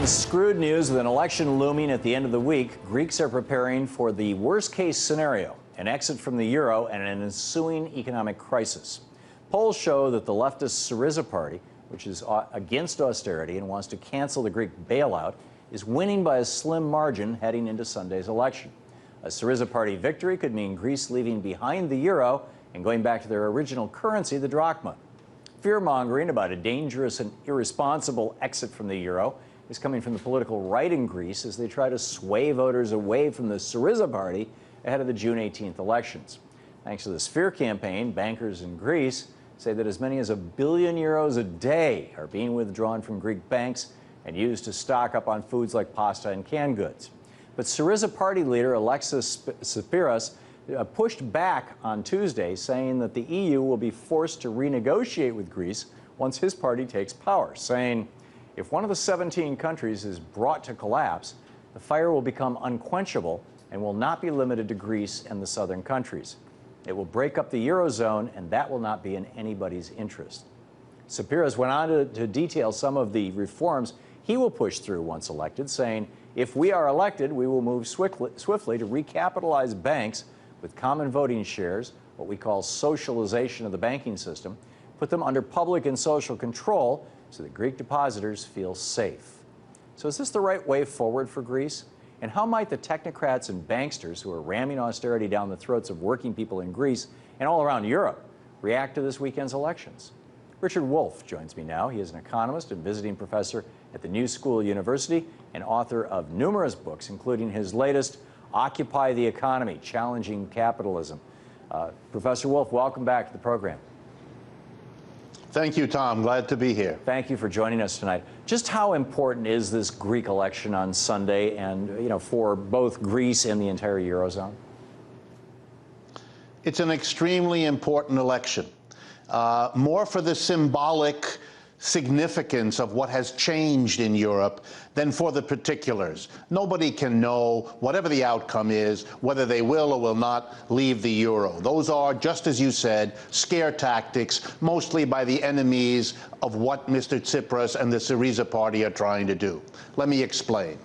In screwed news, with an election looming at the end of the week, Greeks are preparing for the worst-case scenario, an exit from the euro and an ensuing economic crisis. Polls show that the leftist Syriza party, which is against austerity and wants to cancel the Greek bailout, is winning by a slim margin heading into Sunday's election. A Syriza party victory could mean Greece leaving behind the euro and going back to their original currency, the drachma. Fear-mongering about a dangerous and irresponsible exit from the euro is coming from the political right in Greece as they try to sway voters away from the Syriza party ahead of the June 18th elections. Thanks to this fear campaign, bankers in Greece say that as many as €1 billion a day are being withdrawn from Greek banks and used to stock up on foods like pasta and canned goods. But Syriza party leader Alexis Tsipras pushed back on Tuesday, saying that the EU will be forced to renegotiate with Greece once his party takes power, saying, if one of the 17 countries is brought to collapse, the fire will become unquenchable and will not be limited to Greece and the southern countries. It will break up the Eurozone, and that will not be in anybody's interest. Tsipras went on to detail some of the reforms he will push through once elected, saying, if we are elected, we will move swiftly to recapitalize banks with common voting shares, what we call socialization of the banking system, put them under public and social control so that Greek depositors feel safe. So is this the right way forward for Greece? And how might the technocrats and banksters who are ramming austerity down the throats of working people in Greece and all around Europe react to this weekend's elections? Richard Wolff joins me now. He is an economist and visiting professor at the New School University and author of numerous books, including his latest, Occupy the Economy, Challenging Capitalism. Professor Wolff, welcome back to the program. Thank you, Tom. Glad to be here. Thank you for joining us tonight. Just how important is this Greek election on Sunday and, for both Greece and the entire Eurozone? It's an extremely important election, more for the symbolic significance of what has changed in Europe than for the particulars. Nobody can know, whatever the outcome is, whether they will or will not leave the euro. Those are, just as you said, scare tactics, mostly by the enemies of what Mr. Tsipras and the Syriza party are trying to do. Let me explain.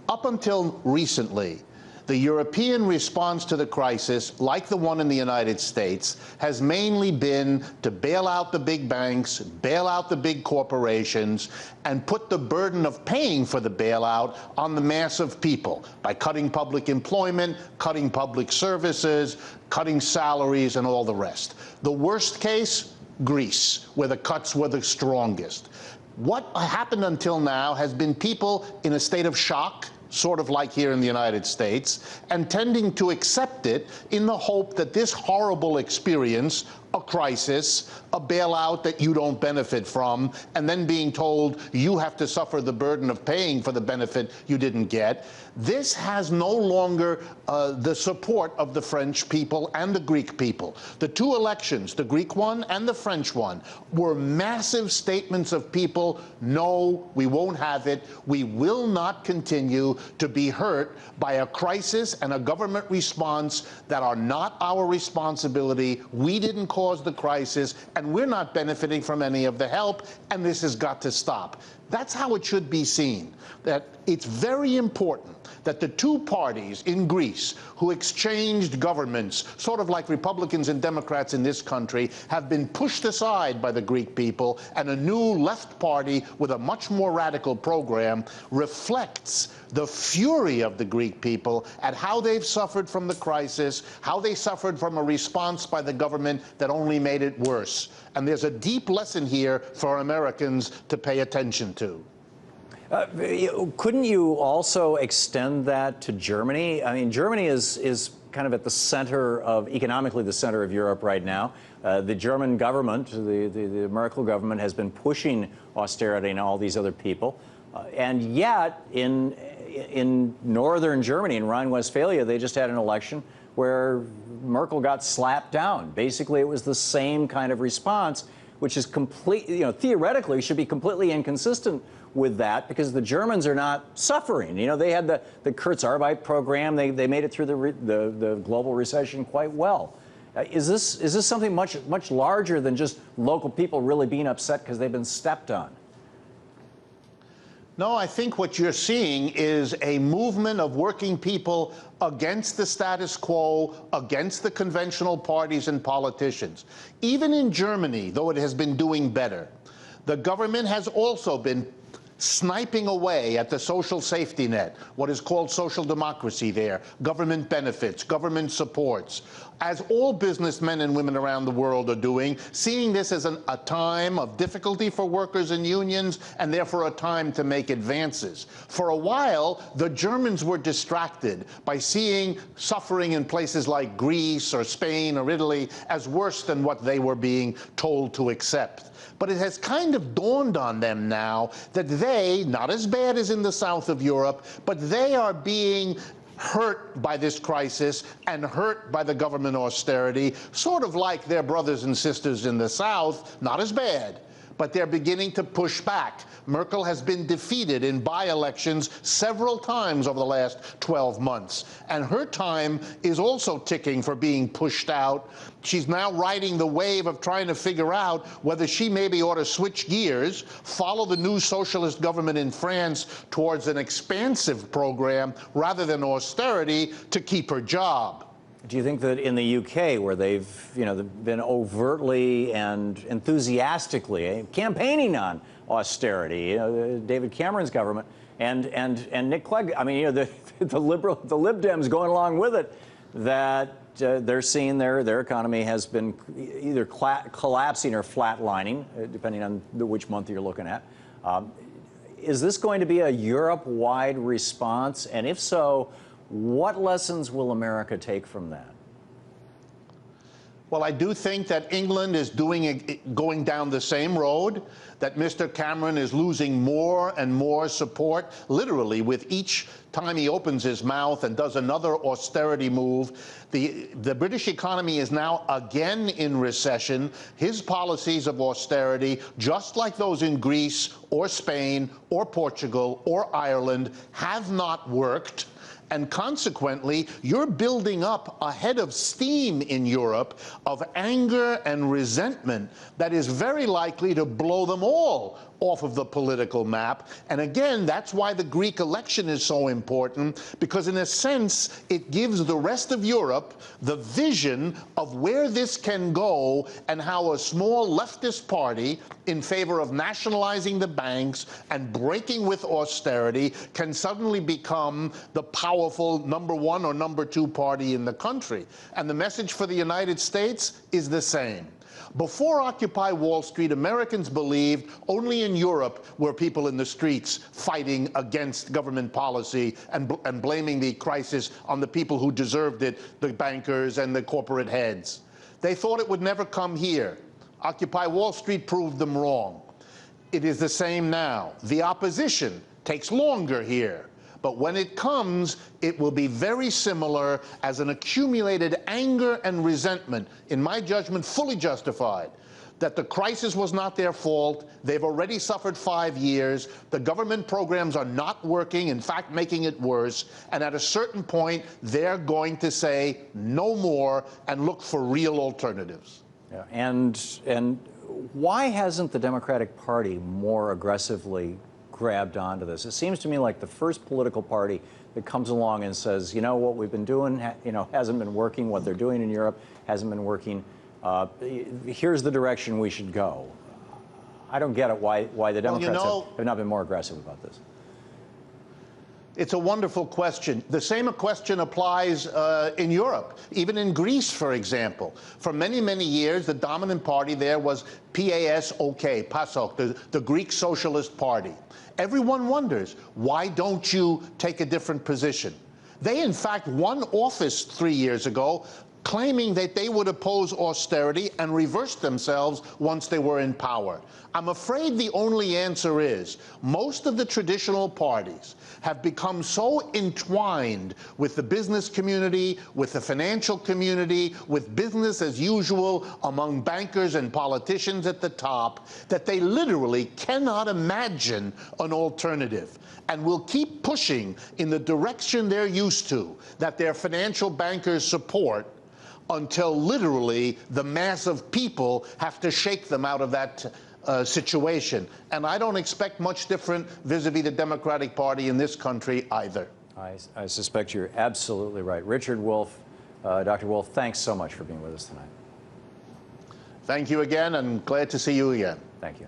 Up until recently, the European response to the crisis, like the one in the United States, has mainly been to bail out the big banks, bail out the big corporations, and put the burden of paying for the bailout on the mass of people by cutting public employment, cutting public services, cutting salaries, and all the rest. The worst case, Greece, where the cuts were the strongest. What happened until now has been people in a state of shock, sort of like here in the United States, and tending to accept it in the hope that this horrible experience, a crisis, a bailout that you don't benefit from, and then being told you have to suffer the burden of paying for the benefit you didn't get, this has no longer the support of the French people and the Greek people. The two elections, the Greek one and the French one, were massive statements of people, no, we won't have it. We will not continue to be hurt by a crisis and a government response that are not our responsibility. We didn't cause the crisis, and we're not benefiting from any of the help, and this has got to stop. That's how it should be seen, that it's very important that the two parties in Greece who exchanged governments, sort of like Republicans and Democrats in this country, have been pushed aside by the Greek people, and a new left party with a much more radical program reflects the fury of the Greek people at how they've suffered from the crisis, how they suffered from a response by the government that only made it worse. And there's a deep lesson here for Americans to pay attention to. Couldn't you also extend that to Germany? I mean, Germany is kind of at the center of, economically, the center of Europe right now. The German government, the Merkel government, has been pushing austerity on all these other people. And yet, in northern Germany, in Rhine-Westphalia, they just had an election where Merkel got slapped down. Basically, it was the same kind of response, which is theoretically should be completely inconsistent with that, because the Germans are not suffering. They had the Kurzarbeit program. They made it through the global recession quite well. Is this something much larger than just local people really being upset because they've been stepped on? No, I think what you're seeing is a movement of working people against the status quo, against the conventional parties and politicians. Even in Germany, though it has been doing better, the government has also been sniping away at the social safety net, what is called social democracy there, government benefits, government supports, as all businessmen and women around the world are doing, seeing this as a time of difficulty for workers and unions, and therefore a time to make advances. For a while, the Germans were distracted by seeing suffering in places like Greece or Spain or Italy as worse than what they were being told to accept. But it has kind of dawned on them now that they, not as bad as in the south of Europe, but they are being hurt by this crisis and hurt by the government austerity, sort of like their brothers and sisters in the south, not as bad, but they're beginning to push back. Merkel has been defeated in by-elections several times over the last 12 months, and her time is also ticking for being pushed out. She's now riding the wave of trying to figure out whether she maybe ought to switch gears, follow the new socialist government in France towards an expansive program rather than austerity to keep her job. Do you think that in the UK, where they've been overtly and enthusiastically campaigning on austerity, David Cameron's government and Nick Clegg, I mean, the Lib Dems going along with it, that they're seeing their economy has been either collapsing or flatlining, depending on which month you're looking at. Is this going to be a Europe-wide response? And if so, what lessons will America take from that? Well, I do think that England is going down the same road, that Mr. Cameron is losing more and more support, literally, with each time he opens his mouth and does another austerity move. The British economy is now again in recession. His policies of austerity, just like those in Greece or Spain or Portugal or Ireland, have not worked. And consequently, you're building up a head of steam in Europe of anger and resentment that is very likely to blow them all off of the political map. And again, that's why the Greek election is so important, because in a sense, it gives the rest of Europe the vision of where this can go and how a small leftist party in favor of nationalizing the banks and breaking with austerity can suddenly become the powerful #1 or #2 party in the country. And the message for the United States is the same. Before Occupy Wall Street, Americans believed only in Europe were people in the streets fighting against government policy and blaming the crisis on the people who deserved it, the bankers and the corporate heads. They thought it would never come here. Occupy Wall Street proved them wrong. It is the same now. The opposition takes longer here. But when it comes, it will be very similar as an accumulated anger and resentment, in my judgment, fully justified, that the crisis was not their fault. They've already suffered 5 years. The government programs are not working, in fact, making it worse. And at a certain point, they're going to say no more and look for real alternatives. Yeah. And why hasn't the Democratic Party more aggressively grabbed onto this? It seems to me like the first political party that comes along and says, you know, what we've been doing, hasn't been working. What they're doing in Europe hasn't been working. Here's the direction we should go. I don't get it why the Democrats have not been more aggressive about this. It's a wonderful question. The same question applies in Europe, even in Greece, for example. For many, many years, the dominant party there was PASOK, the Greek Socialist Party. Everyone wonders, why don't you take a different position? They, in fact, won office 3 years ago, claiming that they would oppose austerity and reverse themselves once they were in power. I'm afraid the only answer is most of the traditional parties have become so entwined with the business community, with the financial community, with business as usual among bankers and politicians at the top, that they literally cannot imagine an alternative and will keep pushing in the direction they're used to, that their financial bankers support, until literally the mass of people have to shake them out of that situation. And I don't expect much different vis-a-vis the Democratic Party in this country either. I suspect you're absolutely right. Richard Wolff, Dr. Wolff, thanks so much for being with us tonight. Thank you again, and glad to see you again. Thank you.